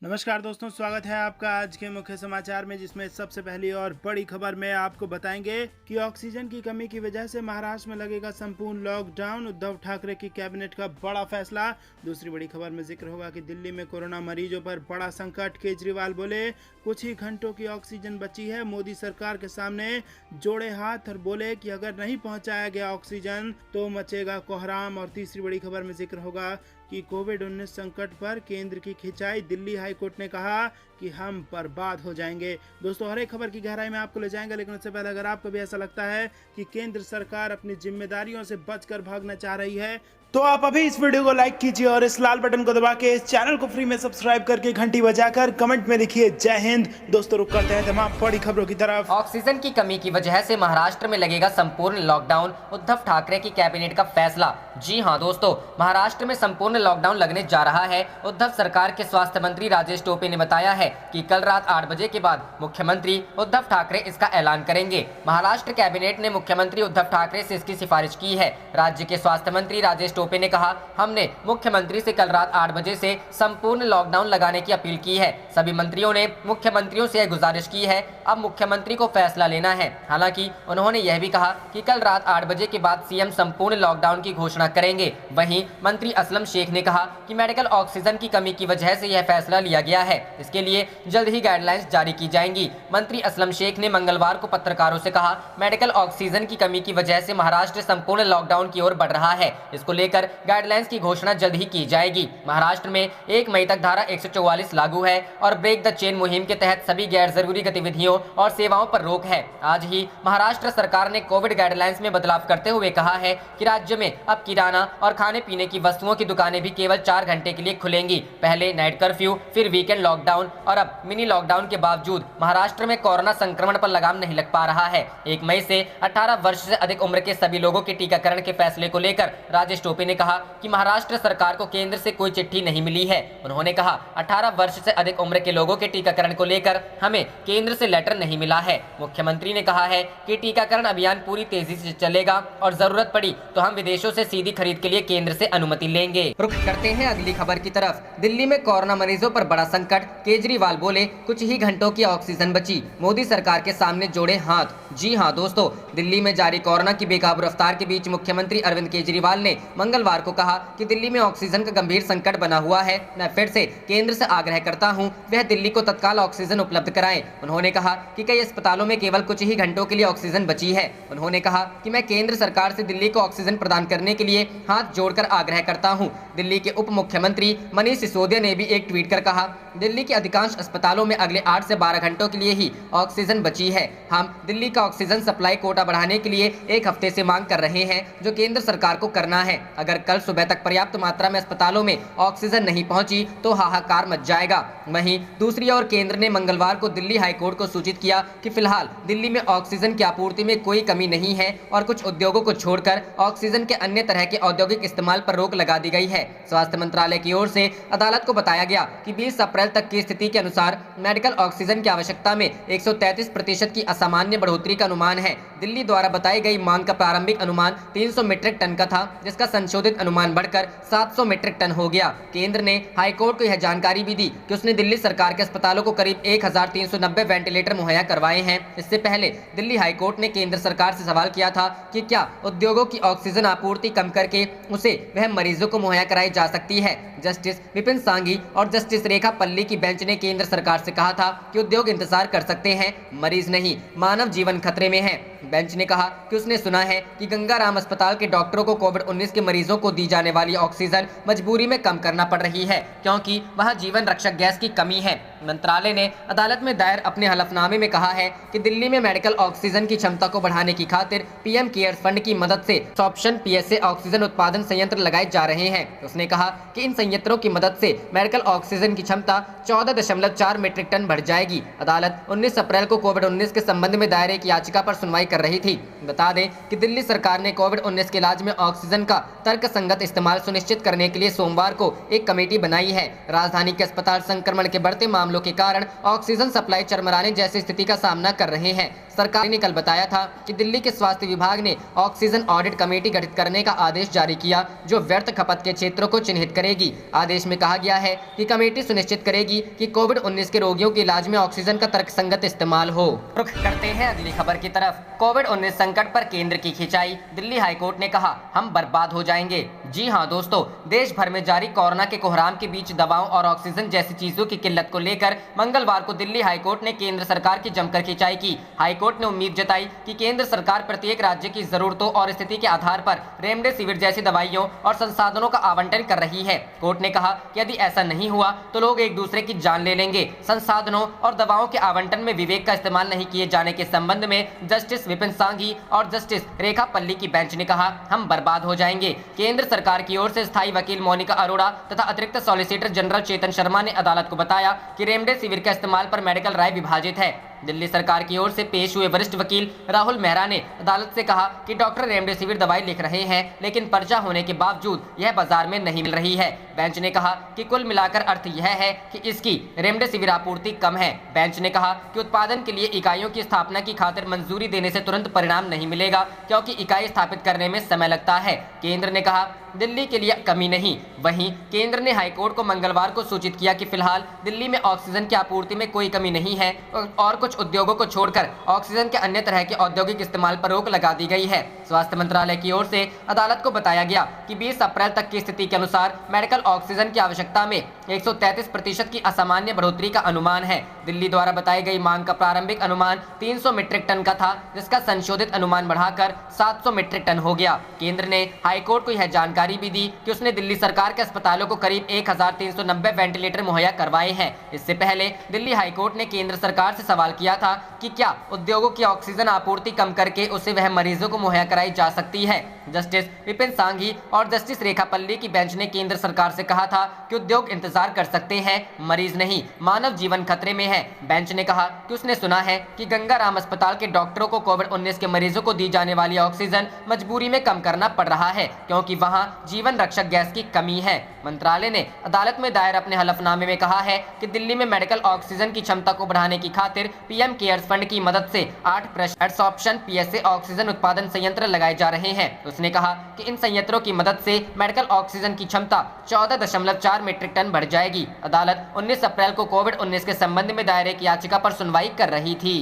नमस्कार दोस्तों, स्वागत है आपका आज के मुख्य समाचार में, जिसमें सबसे पहली और बड़ी खबर में आपको बताएंगे कि ऑक्सीजन की कमी की वजह से महाराष्ट्र में लगेगा संपूर्ण लॉकडाउन। उद्धव ठाकरे की कैबिनेट का बड़ा फैसला। दूसरी बड़ी खबर में जिक्र होगा कि दिल्ली में कोरोना मरीजों पर बड़ा संकट। केजरीवाल बोले कुछ ही घंटों की ऑक्सीजन बची है। मोदी सरकार के सामने जोड़े हाथ और बोले कि अगर नहीं पहुंचाया गया ऑक्सीजन तो मचेगा कोहराम। और तीसरी बड़ी खबर में जिक्र होगा कि कोविड-19 संकट पर केंद्र की खिंचाई। दिल्ली हाई कोर्ट ने कहा कि हम बर्बाद हो जाएंगे। दोस्तों, हर एक खबर की गहराई में आपको ले जाएंगे, लेकिन उससे पहले अगर आपको भी ऐसा लगता है कि केंद्र सरकार अपनी जिम्मेदारियों से बचकर भागना चाह रही है, तो आप अभी इस वीडियो को लाइक कीजिए और इस लाल बटन को दबा के इस चैनल को फ्री में सब्सक्राइब करके घंटी बजाकर कमेंट में लिखिए जय हिंद। दोस्तों, रुक करते हैं तमाम बड़ी खबरों की तरफ। ऑक्सीजन की कमी की वजह से महाराष्ट्र में लगेगा संपूर्ण लॉकडाउन। उद्धव ठाकरे की कैबिनेट का फैसला। जी हां दोस्तों, महाराष्ट्र में संपूर्ण लॉकडाउन लगने जा रहा है। उद्धव सरकार के स्वास्थ्य मंत्री राजेश टोपे ने बताया है कि कल रात 8 बजे के बाद मुख्यमंत्री उद्धव ठाकरे इसका ऐलान करेंगे। महाराष्ट्र कैबिनेट ने मुख्यमंत्री उद्धव ठाकरे से इसकी सिफारिश की है। राज्य के स्वास्थ्य मंत्री राजेश टोपे ने कहा, हमने मुख्यमंत्री से कल रात 8 बजे से संपूर्ण लॉकडाउन लगाने की अपील की है। सभी मंत्रियों ने मुख्यमंत्रियों से गुजारिश की है, अब मुख्यमंत्री को फैसला लेना है। हालांकि उन्होंने यह भी कहा कि कल रात 8 बजे के बाद सीएम संपूर्ण लॉकडाउन की घोषणा करेंगे। वहीं मंत्री असलम शेख ने कहा कि मेडिकल ऑक्सीजन की कमी की वजह से यह फैसला लिया गया है, इसके लिए जल्द ही गाइडलाइंस जारी की जाएंगी। मंत्री असलम शेख ने मंगलवार को पत्रकारों से कहा, मेडिकल ऑक्सीजन की कमी की वजह से महाराष्ट्र संपूर्ण लॉकडाउन की ओर बढ़ रहा है। इसको लेकर गाइडलाइंस की घोषणा जल्द ही की जाएगी। महाराष्ट्र में 1 मई तक धारा 144 लागू है और ब्रेक द चेन मुहिम के तहत सभी गैर जरूरी गतिविधियों और सेवाओं पर रोक है। आज ही महाराष्ट्र सरकार ने कोविड गाइडलाइंस में बदलाव करते हुए कहा है कि राज्य में अब किराना और खाने पीने की वस्तुओं की दुकानें भी केवल 4 घंटे के लिए खुलेंगी। पहले नाइट कर्फ्यू, फिर वीकेंड लॉकडाउन और अब मिनी लॉकडाउन के बावजूद महाराष्ट्र में कोरोना संक्रमण पर लगाम नहीं लग पा रहा है। 1 मई से 18 वर्ष से अधिक उम्र के सभी लोगों के टीकाकरण के फैसले को लेकर राजेश टोपे ने कहा कि महाराष्ट्र सरकार को केंद्र से कोई चिट्ठी नहीं मिली है। उन्होंने कहा, 18 वर्ष से अधिक उम्र के लोगों के टीकाकरण को लेकर हमें केंद्र से लेटर नहीं मिला है। मुख्यमंत्री ने कहा है कि टीकाकरण अभियान पूरी तेजी से चलेगा और जरूरत पड़ी तो हम विदेशों से सीधी खरीद के लिए केंद्र से अनुमति लेंगे। रुक करते हैं अगली खबर की तरफ। दिल्ली में कोरोना मरीजों पर बड़ा संकट। केजरीवाल बोले कुछ ही घंटों की ऑक्सीजन बची, मोदी सरकार के सामने जोड़े हाथ। जी हां दोस्तों, दिल्ली में जारी कोरोना की बेकाबू रफ्तार के बीच मुख्यमंत्री अरविंद केजरीवाल ने मंगलवार को कहा कि दिल्ली में ऑक्सीजन का गंभीर संकट बना हुआ है। मैं फिर से केंद्र से आग्रह करता हूं, वह दिल्ली को तत्काल ऑक्सीजन उपलब्ध कराएं। उन्होंने कहा कि कई अस्पतालों में केवल कुछ ही घंटों के लिए ऑक्सीजन बची है। उन्होंने कहा कि मैं केंद्र सरकार से दिल्ली को ऑक्सीजन प्रदान करने के लिए हाथ जोड़कर आग्रह करता हूं। दिल्ली के उप मुख्यमंत्री मनीष सिसोदिया ने भी एक ट्वीट कर कहा, दिल्ली के अधिकांश अस्पतालों में अगले 8 से 12 घंटों के लिए ही ऑक्सीजन बची है। हम दिल्ली का ऑक्सीजन सप्लाई कोटा बढ़ाने के लिए 1 हफ्ते से मांग कर रहे हैं, जो केंद्र सरकार को करना है। अगर कल सुबह तक पर्याप्त मात्रा में अस्पतालों में ऑक्सीजन नहीं पहुंची तो हाहाकार मच जाएगा। वहीं दूसरी ओर केंद्र ने मंगलवार को दिल्ली हाईकोर्ट को सूचित किया कि फिलहाल दिल्ली में ऑक्सीजन की आपूर्ति में कोई कमी नहीं है और कुछ उद्योगों को छोड़कर ऑक्सीजन के अन्य तरह के औद्योगिक इस्तेमाल पर रोक लगा दी गई है। स्वास्थ्य मंत्रालय की ओर से अदालत को बताया गया कि 20 अप्रैल तक की स्थिति के अनुसार मेडिकल ऑक्सीजन की आवश्यकता में 133% की असामान्य बढ़ोतरी का अनुमान है। दिल्ली द्वारा बताई गई मांग का प्रारंभिक अनुमान 300 मीट्रिक टन का था, जिसका संशोधित अनुमान बढ़कर 700 मीट्रिक टन हो गया। केंद्र ने हाईकोर्ट को यह जानकारी भी दी कि उसने दिल्ली सरकार के अस्पतालों को करीब 1390 वेंटिलेटर मुहैया करवाए हैं। इससे पहले दिल्ली हाईकोर्ट ने केंद्र सरकार से सवाल किया था कि क्या उद्योगों की ऑक्सीजन आपूर्ति कम करके उसे वह मरीजों को मुहैया कराई जा सकती है। जस्टिस विपिन सांघी और जस्टिस रेखा पल्ली की बेंच ने केंद्र सरकार से कहा था कि उद्योग इंतजार कर सकते हैं, मरीज नहीं, मानव जीवन खतरे में है। बेंच ने कहा कि उसने सुना है कि गंगाराम अस्पताल के डॉक्टरों को कोविड-19 के मरीजों को दी जाने वाली ऑक्सीजन मजबूरी में कम करना पड़ रही है, क्योंकि वहां जीवन रक्षक गैस की कमी है। मंत्रालय ने अदालत में दायर अपने हलफनामे में कहा है कि दिल्ली में मेडिकल ऑक्सीजन की क्षमता को बढ़ाने की खातिर पीएम केयर्स फंड की मदद से ऑप्शन पीएसए ऑक्सीजन उत्पादन संयंत्र लगाए जा रहे हैं। उसने कहा कि इन संयंत्रों की मदद से मेडिकल ऑक्सीजन की क्षमता 14.4 मीट्रिक टन बढ़ जाएगी। अदालत 19 अप्रैल को कोविड-19 के संबंध में दायर एक याचिका पर सुनवाई कर रही थी। बता दें कि दिल्ली सरकार ने कोविड-19 के इलाज में ऑक्सीजन का तर्क संगत इस्तेमाल सुनिश्चित करने के लिए सोमवार को एक कमेटी बनाई है। राजधानी के अस्पताल संक्रमण के बढ़ते मामलों के कारण ऑक्सीजन सप्लाई चरमराने जैसी स्थिति का सामना कर रहे हैं। सरकार ने कल बताया था कि दिल्ली के स्वास्थ्य विभाग ने ऑक्सीजन ऑडिट कमेटी गठित करने का आदेश जारी किया, जो व्यर्थ खपत के क्षेत्रों को चिन्हित करेगी। आदेश में कहा गया है कि कमेटी सुनिश्चित करेगी कि कोविड-19 के रोगियों के इलाज में ऑक्सीजन का तर्कसंगत इस्तेमाल हो। रुख करते हैं अगली खबर की तरफ। कोविड-19 संकट पर केंद्र की खिंचाई। दिल्ली हाईकोर्ट ने कहा, हम बर्बाद हो जाएंगे। जी हां दोस्तों, देश भर में जारी कोरोना के कोहराम के बीच दवाओं और ऑक्सीजन जैसी चीजों की किल्लत को लेकर मंगलवार को दिल्ली हाईकोर्ट ने केंद्र सरकार की जमकर खिंचाई की। हाईकोर्ट ने उम्मीद जताई कि केंद्र सरकार प्रत्येक राज्य की जरूरतों और स्थिति के आधार पर रेमडेसिविर जैसी दवाइयों और संसाधनों का आवंटन कर रही है। कोर्ट ने कहा कि यदि ऐसा नहीं हुआ तो लोग एक दूसरे की जान ले लेंगे। संसाधनों और दवाओं के आवंटन में विवेक का इस्तेमाल नहीं किए जाने के संबंध में जस्टिस विपिन सांघी और जस्टिस रेखा पल्ली की बेंच ने कहा, हम बर्बाद हो जाएंगे। केंद्र सरकार की ओर से स्थायी वकील मोनिका अरोड़ा तथा अतिरिक्त सॉलिसिटर जनरल चेतन शर्मा ने अदालत को बताया कि रेमडेसिविर का इस्तेमाल पर मेडिकल राय विभाजित है। दिल्ली सरकार की ओर से पेश हुए वरिष्ठ वकील राहुल मेहरा ने अदालत से कहा कि डॉक्टर रेमडेसिविर दवाई लिख रहे हैं, लेकिन पर्चा होने के बावजूद यह बाजार में नहीं मिल रही है। बेंच ने कहा कि कुल मिलाकर अर्थ यह है कि इसकी रेमडेसिविर आपूर्ति कम है। बेंच ने कहा कि उत्पादन के लिए इकाइयों की स्थापना की खातिर मंजूरी देने से तुरंत परिणाम नहीं मिलेगा, क्योंकि इकाई स्थापित करने में समय लगता है। केंद्र ने कहा दिल्ली के लिए कमी नहीं। वहीं केंद्र ने हाईकोर्ट को मंगलवार को सूचित किया कि फिलहाल दिल्ली में ऑक्सीजन की आपूर्ति में कोई कमी नहीं है और कुछ उद्योगों को छोड़कर ऑक्सीजन के अन्य तरह के औद्योगिक इस्तेमाल पर रोक लगा दी गई है। स्वास्थ्य मंत्रालय की ओर से अदालत को बताया गया कि 20 अप्रैल तक की स्थिति के अनुसार मेडिकल ऑक्सीजन की आवश्यकता में 133% की असामान्य बढ़ोतरी का अनुमान है। दिल्ली द्वारा बताई गई मांग का प्रारंभिक अनुमान 300 मीट्रिक टन का था, जिसका संशोधित अनुमान बढ़ाकर 700 मीट्रिक टन हो गया। केंद्र ने हाईकोर्ट को यह जानकारी भी दी कि उसने दिल्ली सरकार के अस्पतालों को करीब 1390 वेंटिलेटर मुहैया करवाए हैं। इससे पहले दिल्ली हाईकोर्ट ने केंद्र सरकार से सवाल किया था कि क्या उद्योगों की ऑक्सीजन आपूर्ति कम करके उसे वह मरीजों को मुहैया कराई जा सकती है। जस्टिस विपिन सांघी और जस्टिस रेखा पल्ली की बेंच ने केंद्र सरकार से कहा था कि उद्योग इंतजार कर सकते हैं, मरीज नहीं। मानव जीवन खतरे में है। बेंच ने कहा कि उसने सुना है कि गंगाराम अस्पताल के डॉक्टरों को कोविड-19 के मरीजों को दी जाने वाली ऑक्सीजन मजबूरी में कम करना पड़ रहा है, क्योंकि वहां जीवन रक्षक गैस की कमी है। मंत्रालय ने अदालत में दायर अपने हलफनामे में कहा है कि दिल्ली में मेडिकल ऑक्सीजन की क्षमता को बढ़ाने की खातिर पीएम केयर्स फंड की मदद से 8 प्रेशर एडसॉर्प्शन पीएसए ऑक्सीजन उत्पादन संयंत्र लगाए जा रहे हैं। उसने कहा कि इन संयंत्रों की मदद से मेडिकल ऑक्सीजन की क्षमता 14.4 मीट्रिक टन बढ़ जाएगी। अदालत 19 अप्रैल को कोविड-19 के संबंध में दायर एक याचिका पर सुनवाई कर रही थी।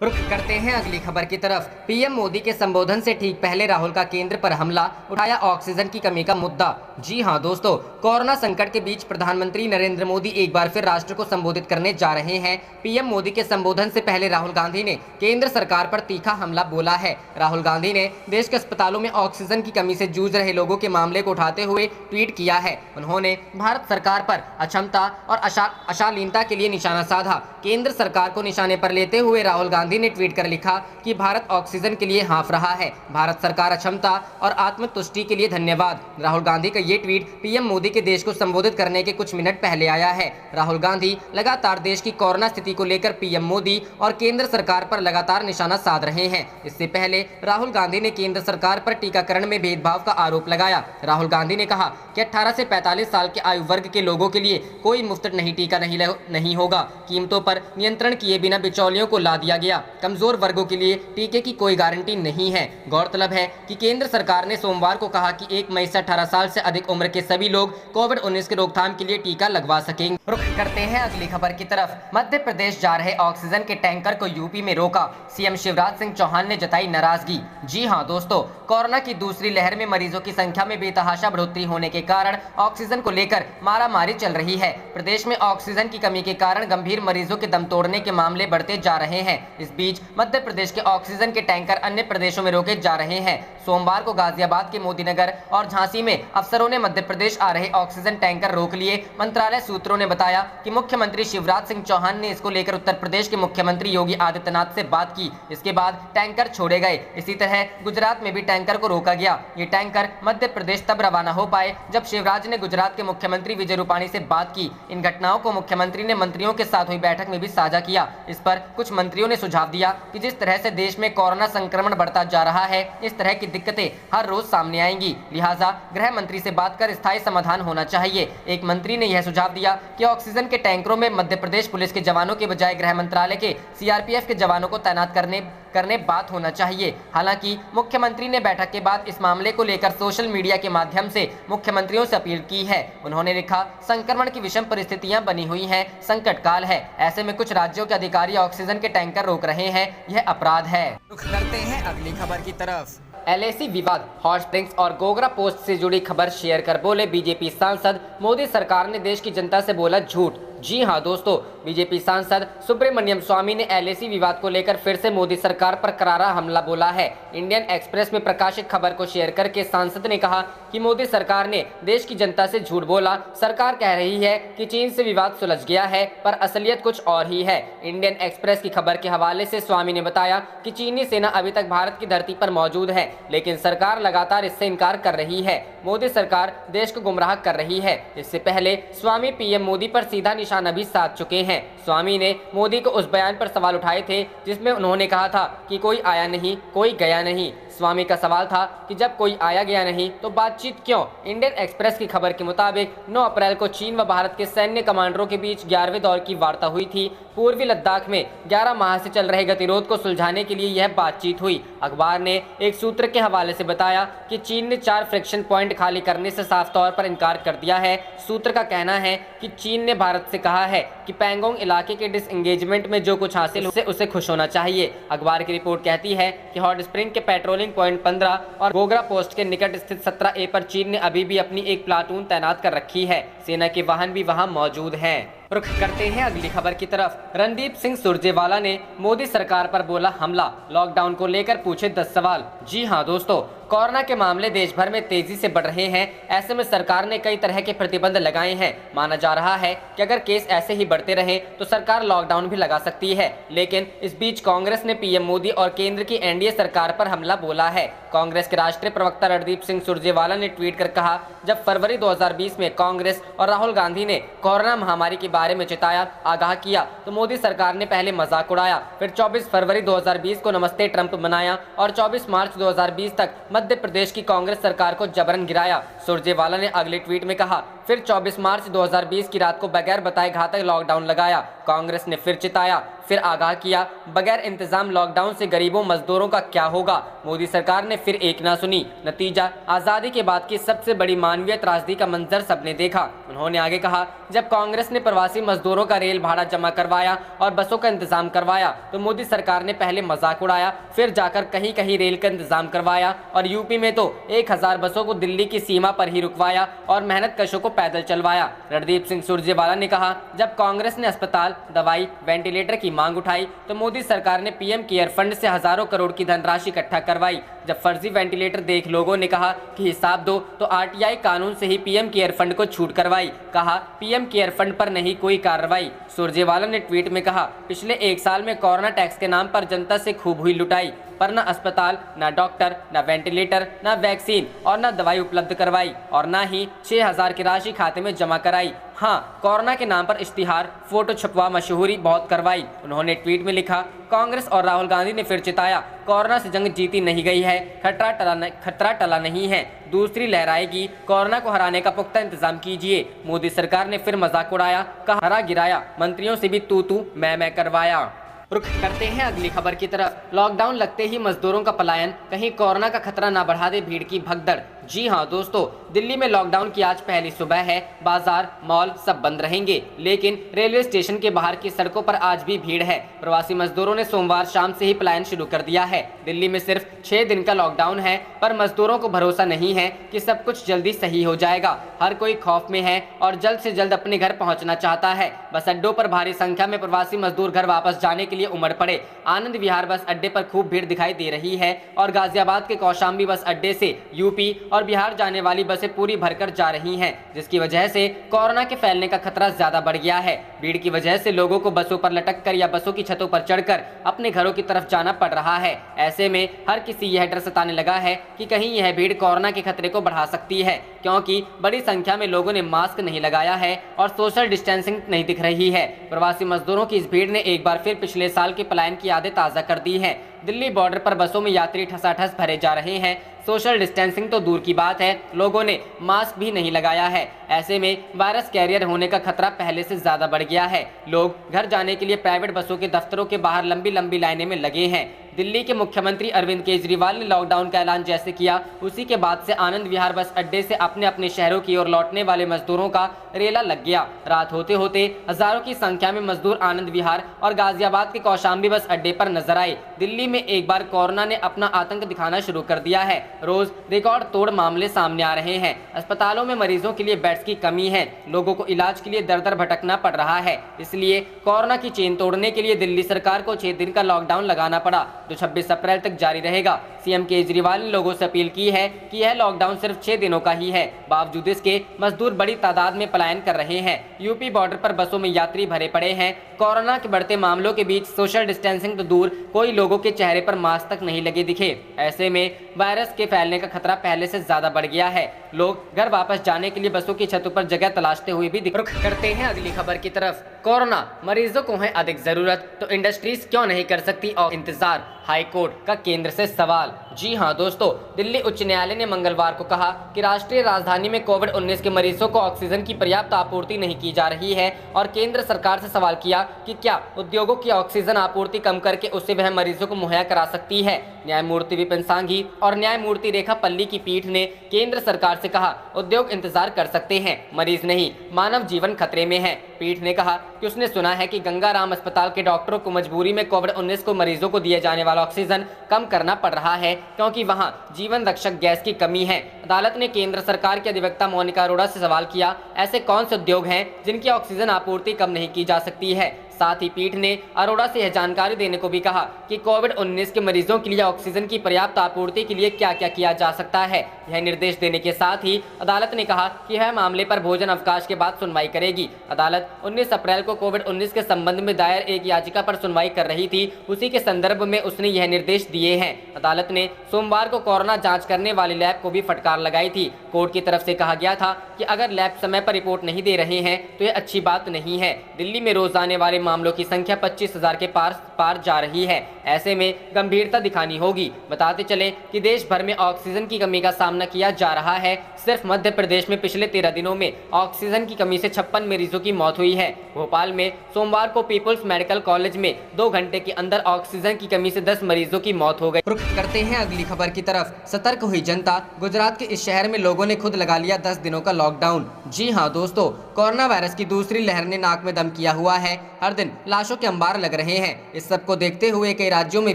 रुख करते हैं अगली खबर की तरफ। पीएम मोदी के संबोधन से ठीक पहले राहुल का केंद्र पर हमला, उठाया ऑक्सीजन की कमी का मुद्दा। जी हां दोस्तों, कोरोना संकट के बीच प्रधानमंत्री नरेंद्र मोदी एक बार फिर राष्ट्र को संबोधित करने जा रहे हैं। पीएम मोदी के संबोधन से पहले राहुल गांधी ने केंद्र सरकार पर तीखा हमला बोला है। राहुल गांधी ने देश के अस्पतालों में ऑक्सीजन की कमी से जूझ रहे लोगों के मामले को उठाते हुए ट्वीट किया है। उन्होंने भारत सरकार पर अक्षमता और अशालीनता के लिए निशाना साधा। केंद्र सरकार को निशाने पर लेते हुए राहुल गांधी ने ट्वीट कर लिखा कि भारत ऑक्सीजन के लिए हाँफ रहा है। भारत सरकार अक्षमता और आत्मतुष्टि के लिए धन्यवाद। राहुल गांधी का ये ट्वीट पीएम मोदी के देश को संबोधित करने के कुछ मिनट पहले आया है। राहुल गांधी लगातार देश की कोरोना स्थिति को लेकर पीएम मोदी और केंद्र सरकार पर लगातार निशाना साध रहे हैं। इससे पहले राहुल गांधी ने केंद्र सरकार पर टीकाकरण में भेदभाव का आरोप लगाया। राहुल गांधी ने कहा कि 18 से 45 साल के आयु वर्ग के लोगों के लिए कोई मुफ्त टीका नहीं होगा। कीमतों पर नियंत्रण किए बिना बिचौलियों को ला दिया गया। कमजोर वर्गों के लिए टीके की कोई गारंटी नहीं है। गौरतलब है कि केंद्र सरकार ने सोमवार को कहा कि 1 मई से 18 साल से अधिक उम्र के सभी लोग कोविड-19 की रोकथाम के लिए टीका लगवा सकेंगे। रुख करते हैं अगली खबर की तरफ। मध्य प्रदेश जा रहे ऑक्सीजन के टैंकर को यूपी में रोका, सीएम शिवराज सिंह चौहान ने जताई नाराजगी। जी हां दोस्तों, कोरोना की दूसरी लहर में मरीजों की संख्या में बेतहाशा बढ़ोतरी होने के कारण ऑक्सीजन को लेकर मारामारी चल रही है। प्रदेश में ऑक्सीजन की कमी के कारण गंभीर मरीजों के दम तोड़ने के मामले बढ़ते जा रहे हैं। इस बीच मध्य प्रदेश के ऑक्सीजन के टैंकर अन्य प्रदेशों में रोके जा रहे हैं। सोमवार को गाजियाबाद के मोदीनगर और झांसी में अफसरों ने मध्य प्रदेश आ रहे ऑक्सीजन टैंकर रोक लिए। मंत्रालय सूत्रों ने बताया कि मुख्यमंत्री शिवराज सिंह चौहान ने इसको लेकर उत्तर प्रदेश के मुख्यमंत्री योगी आदित्यनाथ से बात की। इसके बाद टैंकर छोड़े गए। इसी तरह गुजरात में भी टैंकर को रोका गया। ये टैंकर मध्य प्रदेश तब रवाना हो पाए जब शिवराज ने गुजरात के मुख्यमंत्री विजय रूपाणी से बात की। इन घटनाओं को मुख्यमंत्री ने मंत्रियों के साथ हुई बैठक में भी साझा किया। इस पर कुछ मंत्रियों ने सुझाव दिया कि जिस तरह से देश में कोरोना संक्रमण बढ़ता जा रहा है, इस तरह की दिक्कतें हर रोज सामने आएंगी, लिहाजा गृह मंत्री से बात कर स्थायी समाधान होना चाहिए। एक मंत्री ने यह सुझाव दिया कि ऑक्सीजन के टैंकरों में मध्य प्रदेश पुलिस के जवानों के बजाय गृह मंत्रालय के सीआरपीएफ के जवानों को तैनात करने बात होना चाहिए। हालांकि मुख्यमंत्री ने बैठक के बाद इस मामले को लेकर सोशल मीडिया के माध्यम से मुख्यमंत्रियों से अपील की है। उन्होंने लिखा, संक्रमण की विषम परिस्थितियां बनी हुई हैं, संकट काल है, ऐसे में कुछ राज्यों के अधिकारी ऑक्सीजन के टैंकर रोक रहे हैं, यह अपराध है। रुख करते हैं अगली खबर की तरफ। LAC विवाद, हॉट स्प्रिंग्स और गोगरा पोस्ट से जुड़ी खबर शेयर कर बोले बीजेपी सांसद, मोदी सरकार ने देश की जनता से बोला झूठ। जी हां दोस्तों, बीजेपी सांसद सुब्रमण्यम स्वामी ने LAC विवाद को लेकर फिर से मोदी सरकार पर करारा हमला बोला है। इंडियन एक्सप्रेस में प्रकाशित खबर को शेयर करके सांसद ने कहा कि मोदी सरकार ने देश की जनता से झूठ बोला। सरकार कह रही है कि चीन से विवाद सुलझ गया है, पर असलियत कुछ और ही है। इंडियन एक्सप्रेस की खबर के हवाले से स्वामी ने बताया कि चीनी सेना अभी तक भारत की धरती पर मौजूद है, लेकिन सरकार लगातार इससे इनकार कर रही है। मोदी सरकार देश को गुमराह कर रही है। इससे पहले स्वामी पीएम मोदी पर सीधा निशाना भी साध चुके हैं। स्वामी ने मोदी को उस बयान पर सवाल उठाए थे जिसमें उन्होंने कहा था कि कोई आया नहीं, कोई गया नहीं। स्वामी का सवाल था कि जब कोई आया गया नहीं तो बातचीत क्यों। इंडियन एक्सप्रेस की खबर के मुताबिक 9 अप्रैल को चीन व भारत के सैन्य कमांडरों के बीच 11वें दौर की वार्ता हुई थी। पूर्वी लद्दाख में 11 माह से चल रहे गतिरोध को सुलझाने के लिए यह बातचीत हुई। अखबार ने एक सूत्र के हवाले से बताया कि चीन ने 4 फ्रिक्शन पॉइंट खाली करने से साफ तौर पर इनकार कर दिया है। सूत्र का कहना है कि चीन ने भारत से कहा है कि पैंगोंग इलाके के डिसएंगेजमेंट में जो कुछ हासिल हो उसे खुश होना चाहिए। अखबार की रिपोर्ट कहती है कि हॉट स्प्रिंग के पेट्रोलिंग पॉइंट 15 और गोगरा पोस्ट के निकट स्थित 17A पर चीन ने अभी भी अपनी एक प्लाटून तैनात कर रखी है। सेना के वाहन भी वहां मौजूद हैं। रुख करते हैं अगली खबर की तरफ। रणदीप सिंह सुरजेवाला ने मोदी सरकार पर बोला हमला, लॉकडाउन को लेकर पूछे 10 सवाल। जी हां दोस्तों, कोरोना के मामले देश भर में तेजी से बढ़ रहे हैं। ऐसे में सरकार ने कई तरह के प्रतिबंध लगाए हैं। माना जा रहा है कि अगर केस ऐसे ही बढ़ते रहे तो सरकार लॉकडाउन भी लगा सकती है। लेकिन इस बीच कांग्रेस ने पीएम मोदी और केंद्र की एनडीए सरकार पर हमला बोला है। कांग्रेस के राष्ट्रीय प्रवक्ता रणदीप सिंह सुरजेवाला ने ट्वीट कर कहा, जब फरवरी 2020 में कांग्रेस और राहुल गांधी ने कोरोना महामारी के बारे में चिताया, आगाह किया, तो मोदी सरकार ने पहले मजाक उड़ाया, फिर 24 फरवरी 2020 को नमस्ते ट्रंप मनाया और 24 मार्च 2020 तक मध्य प्रदेश की कांग्रेस सरकार को जबरन गिराया। सुरजेवाला ने अगले ट्वीट में कहा, फिर 24 मार्च 2020 की रात को बगैर बताए घातक लॉकडाउन लगाया। कांग्रेस ने फिर चिताया, फिर आगाह किया, बगैर इंतजाम लॉकडाउन से गरीबों मजदूरों का क्या होगा। मोदी सरकार ने फिर एक ना सुनी। नतीजा, आजादी के बाद की सबसे बड़ी मानवीय त्रासदी का मंजर सबने देखा। उन्होंने आगे कहा, जब कांग्रेस ने प्रवासी मजदूरों का रेल भाड़ा जमा करवाया और बसों का इंतजाम करवाया तो मोदी सरकार ने पहले मजाक उड़ाया, फिर जाकर कहीं कहीं रेल का इंतजाम करवाया और यूपी में तो 1000 बसों को दिल्ली की सीमा पर ही रुकवाया और मेहनत कशों को पैदल चलवाया। रणदीप सिंह सुरजेवाला ने कहा, जब कांग्रेस ने अस्पताल, दवाई, वेंटिलेटर की मांग उठाई तो मोदी सरकार ने पीएम केयर फंड से हजारों करोड़ की धनराशि इकट्ठा करवाई। जब फर्जी वेंटिलेटर देख लोगों ने कहा कि हिसाब दो तो आरटीआई कानून से ही पीएम केयर फंड को छूट करवाई। कहा, पीएम केयर फंड पर नहीं कोई कार्रवाई। सुरजेवाला ने ट्वीट में कहा, पिछले 1 साल में कोरोना टैक्स के नाम पर जनता से खूब हुई लुटाई, पर न अस्पताल, न डॉक्टर, न वेंटिलेटर, न वैक्सीन और न दवाई उपलब्ध करवाई और न ही 6000 की राशि खाते में जमा कराई। हाँ, कोरोना के नाम पर इश्तिहार, फोटो छपवा मशहूरी बहुत करवाई। उन्होंने ट्वीट में लिखा, कांग्रेस और राहुल गांधी ने फिर चिताया, कोरोना से जंग जीती नहीं गई है, खतरा टला नहीं है, दूसरी लहर आएगी, कोरोना को हराने का पुख्ता इंतजाम कीजिए। मोदी सरकार ने फिर मजाक उड़ाया, कहा हरा गिराया, मंत्रियों से भी तू मैं करवाया। रुख करते हैं अगली खबर की तरफ। लॉकडाउन लगते ही मजदूरों का पलायन, कहीं कोरोना का खतरा ना बढ़ा दे भीड़ की भगदड़। जी हां दोस्तों, दिल्ली में लॉकडाउन की आज पहली सुबह है। बाजार, मॉल सब बंद रहेंगे, लेकिन रेलवे स्टेशन के बाहर की सड़कों पर आज भी भीड़ है। प्रवासी मजदूरों ने सोमवार शाम से ही पलायन शुरू कर दिया है। दिल्ली में सिर्फ 6 दिन का लॉकडाउन है, पर मजदूरों को भरोसा नहीं है कि सब कुछ जल्दी सही हो जाएगा। हर कोई खौफ में है और जल्द से जल्द अपने घर पहुंचना चाहता है। बस अड्डों पर भारी संख्या में प्रवासी मजदूर घर वापस जाने के लिए उमड़ पड़े। आनंद विहार बस अड्डे पर खूब भीड़ दिखाई दे रही है और गाजियाबाद के कौशाम्बी बस अड्डे से यूपी और और बिहार जाने वाली बसें पूरी भरकर जा रही हैं, जिसकी वजह से कोरोना के फैलने का खतरा ज्यादा बढ़ गया है। भीड़ की वजह से लोगों को बसों पर लटक कर या बसों की छतों पर चढ़कर अपने घरों की तरफ जाना पड़ रहा है। ऐसे में हर किसी यह डर सताने लगा है कि कहीं यह भीड़ कोरोना के खतरे को बढ़ा सकती है, क्योंकि बड़ी संख्या में लोगों ने मास्क नहीं लगाया है और सोशल डिस्टेंसिंग नहीं दिख रही है। प्रवासी मजदूरों की इस भीड़ ने एक बार फिर पिछले साल के पलायन की यादें ताज़ा कर दी है। दिल्ली बॉर्डर पर बसों में यात्री ठसाठस भरे जा रहे हैं। सोशल डिस्टेंसिंग तो दूर की बात है, लोगों ने मास्क भी नहीं लगाया है। ऐसे में वायरस कैरियर होने का खतरा पहले से ज्यादा बढ़ गया है। लोग घर जाने के लिए प्राइवेट बसों के दफ्तरों के बाहर लंबी लंबी लाइनें में लगे हैं। दिल्ली के मुख्यमंत्री अरविंद केजरीवाल ने लॉकडाउन का ऐलान जैसे किया, उसी के बाद से आनंद विहार बस अड्डे से अपने अपने शहरों की ओर लौटने वाले मजदूरों का रेला लग गया। रात होते होते हजारों की संख्या में मजदूर आनंद विहार और गाजियाबाद के कौशाम्बी बस अड्डे पर नजर आए। दिल्ली में एक बार कोरोना ने अपना आतंक दिखाना शुरू कर दिया है। रोज रिकॉर्ड तोड़ मामले सामने आ रहे हैं। अस्पतालों में मरीजों के लिए बेड्स की कमी है। लोगों को इलाज के लिए दर दर भटकना पड़ रहा है। इसलिए कोरोना की चेन तोड़ने के लिए दिल्ली सरकार को 6 दिन का लॉकडाउन लगाना पड़ा, जो 26 अप्रैल तक जारी रहेगा। सीएम केजरीवाल ने लोगों से अपील की है कि यह लॉकडाउन सिर्फ 6 दिनों का ही है। बावजूद इसके मजदूर बड़ी तादाद में पलायन कर रहे हैं। यूपी बॉर्डर पर बसों में यात्री भरे पड़े हैं। कोरोना के बढ़ते मामलों के बीच सोशल डिस्टेंसिंग तो दूर, कोई लोगों के चेहरे पर मास्क तक नहीं लगे दिखे। ऐसे में वायरस के फैलने का खतरा पहले से ज्यादा बढ़ गया है। लोग घर वापस जाने के लिए बसों की छतों पर जगह तलाशते हुए भी रुख करते हैं अगली खबर की तरफ। कोरोना मरीजों को है अधिक जरूरत, तो इंडस्ट्रीज क्यों नहीं कर सकती और इंतजार, हाई कोर्ट का केंद्र से सवाल। जी हां दोस्तों, दिल्ली उच्च न्यायालय ने मंगलवार को कहा कि राष्ट्रीय राजधानी में कोविड-19 के मरीजों को ऑक्सीजन की पर्याप्त आपूर्ति नहीं की जा रही है और केंद्र सरकार से सवाल किया कि क्या उद्योगों की ऑक्सीजन आपूर्ति कम करके उससे वह मरीजों को मुहैया करा सकती है। न्यायमूर्ति विपिन सांघी और न्यायमूर्ति रेखा पल्ली की पीठ ने केंद्र सरकार से कहा, उद्योग इंतजार कर सकते हैं, मरीज नहीं, मानव जीवन खतरे में है। पीठ ने कहा कि उसने सुना है कि गंगाराम अस्पताल के डॉक्टरों को मजबूरी में कोविड-19 को मरीजों को दिए जाने वाला ऑक्सीजन कम करना पड़ रहा है, क्योंकि वहां जीवन रक्षक गैस की कमी है। अदालत ने केंद्र सरकार के अधिवक्ता मोनिका अरोड़ा से सवाल किया, ऐसे कौन से उद्योग हैं जिनकी ऑक्सीजन आपूर्ति कम नहीं की जा सकती है। साथ ही पीठ ने अरोड़ा से यह जानकारी देने को भी कहा कि कोविड-19 के मरीजों के लिए ऑक्सीजन की पर्याप्त आपूर्ति के लिए क्या क्या किया जा सकता है। यह निर्देश देने के साथ ही अदालत ने कहा कि वह मामले पर भोजन अवकाश के बाद सुनवाई करेगी। अदालत 19 अप्रैल को कोविड-19 के संबंध में दायर एक याचिका पर सुनवाई कर रही थी, उसी के संदर्भ में उसने यह निर्देश दिए हैं। अदालत ने सोमवार को कोरोना जाँच करने वाले लैब को भी फटकार लगाई थी। कोर्ट की तरफ से कहा गया था कि अगर लैब समय पर रिपोर्ट नहीं दे रहे हैं तो यह अच्छी बात नहीं है। दिल्ली में रोज आने वाले मामलों की संख्या 25,000 के पार जा रही है। ऐसे में गंभीरता दिखानी होगी। बताते चले कि देश भर में ऑक्सीजन की कमी का सामना किया जा रहा है। सिर्फ मध्य प्रदेश में पिछले 13 दिनों में ऑक्सीजन की कमी से 56 मरीजों की मौत हुई है। भोपाल में सोमवार को पीपुल्स मेडिकल कॉलेज में 2 घंटे के अंदर ऑक्सीजन की कमी से 10 मरीजों की मौत हो गई। रुख करते हैं अगली खबर की तरफ। सतर्क हुई जनता, गुजरात के इस शहर में लोगों ने खुद लगा लिया 10 दिनों का लॉकडाउन। जी हाँ दोस्तों, कोरोना वायरस की दूसरी लहर ने नाक में दम किया हुआ है। हर दिन लाशों के अंबार लग रहे हैं। इस सब को देखते हुए कई राज्यों में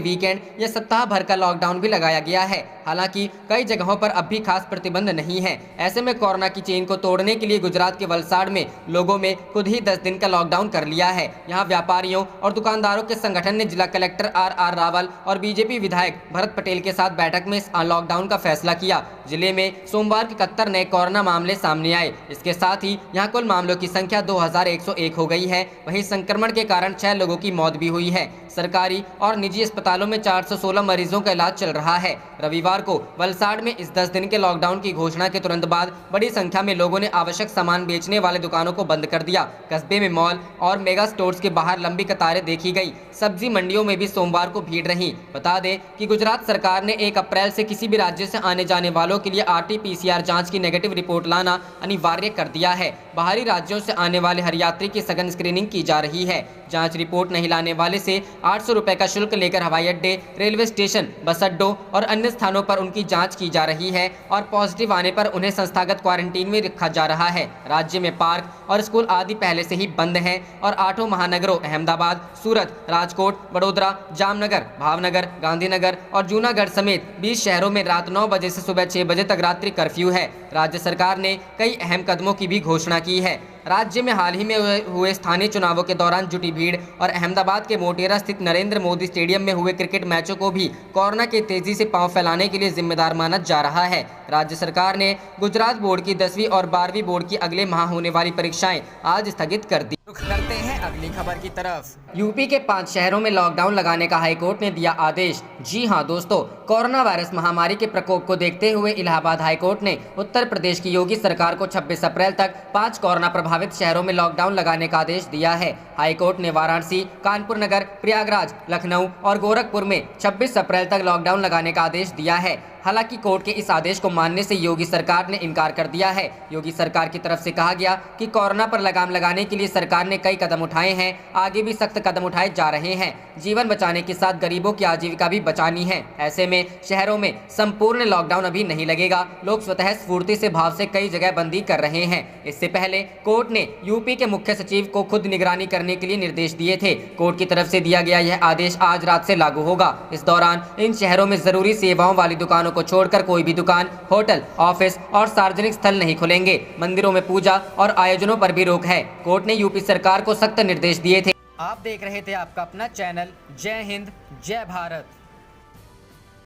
वीकेंड या सप्ताह भर का लॉकडाउन भी लगाया गया है। हालांकि कई जगहों पर अब भी खास प्रतिबंध नहीं है। ऐसे में कोरोना की चेन को तोड़ने के लिए गुजरात के वलसाड़ में लोगों में खुद ही 10 दिन का लॉकडाउन कर लिया है। यहाँ व्यापारियों और दुकानदारों के संगठन ने जिला कलेक्टर आर रावल और बीजेपी विधायक भरत पटेल के साथ बैठक में इस लॉकडाउन का फैसला किया। जिले में सोमवार के 71 नए कोरोना मामले सामने आए। इसके साथ ही यहाँ कुल मामलों की संख्या 2101 हो गई है। वहीं संक्रमण के कारण 6 लोगों की मौत भी हुई है। सरकारी और निजी अस्पतालों में 416 मरीजों का इलाज चल रहा है। रविवार को वलसाड़ में इस 10 दिन के लॉकडाउन की घोषणा के तुरंत बाद बड़ी संख्या में लोगों ने आवश्यक सामान बेचने वाले दुकानों को बंद कर दिया। कस्बे में मॉल और मेगा स्टोर्स के बाहर लंबी कतारें देखी गई। सब्जी मंडियों में भी सोमवार को भीड़ रही। बता दें कि गुजरात सरकार ने 1 अप्रैल से किसी भी राज्य से आने जाने वालों के लिए RT-PCR जांच की नेगेटिव रिपोर्ट लाना अनिवार्य कर दिया है। बाहरी राज्यों से आने वाले हर यात्री की सघन स्क्रीनिंग की जा रही है। जांच रिपोर्ट नहीं लाने वाले से 800 रुपए का शुल्क लेकर हवाई अड्डे, रेलवे स्टेशन, बस अड्डों और अन्य स्थानों पर उनकी जांच की जा रही है और पॉजिटिव आने पर उन्हें संस्थागत क्वारंटीन में रखा जा रहा है। राज्य में पार्क और स्कूल आदि पहले से ही बंद हैं और 8 महानगरों अहमदाबाद, सूरत, राजकोट, वडोदरा, जामनगर, भावनगर, गांधीनगर और जूनागढ़ समेत 20 शहरों में रात 9 बजे से सुबह 6 बजे तक रात्रि कर्फ्यू है। राज्य सरकार ने कई अहम कदमों की भी घोषणा की है। राज्य में हाल ही में हुए स्थानीय चुनावों के दौरान जुटी भीड़ और अहमदाबाद के मोटेरा स्थित नरेंद्र मोदी स्टेडियम में हुए क्रिकेट मैचों को भी कोरोना के तेजी से पांव फैलाने के लिए जिम्मेदार माना जा रहा है। राज्य सरकार ने गुजरात बोर्ड की 10वीं और 12वीं बोर्ड की अगले माह होने वाली परीक्षाएं आज स्थगित कर दी। रुख करते हैं अगली खबर की तरफ। यूपी के 5 शहरों में लॉकडाउन लगाने का हाईकोर्ट ने दिया आदेश। जी हां दोस्तों, कोरोना वायरस महामारी के प्रकोप को देखते हुए इलाहाबाद हाईकोर्ट ने उत्तर प्रदेश की योगी सरकार को 26 अप्रैल तक 5 कोरोना प्रभावित शहरों में लॉकडाउन लगाने का आदेश दिया है। हाईकोर्ट ने वाराणसी, कानपुर नगर, प्रयागराज, लखनऊ और गोरखपुर में 26 अप्रैल तक लॉकडाउन लगाने का आदेश दिया है। हालांकि कोर्ट के इस आदेश को मानने से योगी सरकार ने इनकार कर दिया है। योगी सरकार की तरफ से कहा गया कि कोरोना पर लगाम लगाने के लिए सरकार ने कई कदम उठाए हैं, आगे भी सख्त कदम उठाए जा रहे हैं। जीवन बचाने के साथ गरीबों की आजीविका भी बचानी है। ऐसे में शहरों में संपूर्ण लॉकडाउन अभी नहीं लगेगा। लोग स्वतः स्फूर्ति से भाव से कई जगह बंदी कर रहे हैं। इससे पहले कोर्ट ने यूपी के मुख्य सचिव को खुद निगरानी करने के लिए निर्देश दिए थे। कोर्ट की तरफ से दिया गया यह आदेश आज रात से लागू होगा। इस दौरान इन शहरों में जरूरी सेवाओं वाली दुकानों को छोड़कर कोई भी दुकान, होटल, ऑफिस और सार्वजनिक स्थल नहीं खुलेंगे। मंदिरों में पूजा और आयोजनों पर भी रोक है। कोर्ट ने यूपी सरकार को सख्त निर्देश दिए थे। आप देख रहे थे आपका अपना चैनल जय हिंद जय भारत।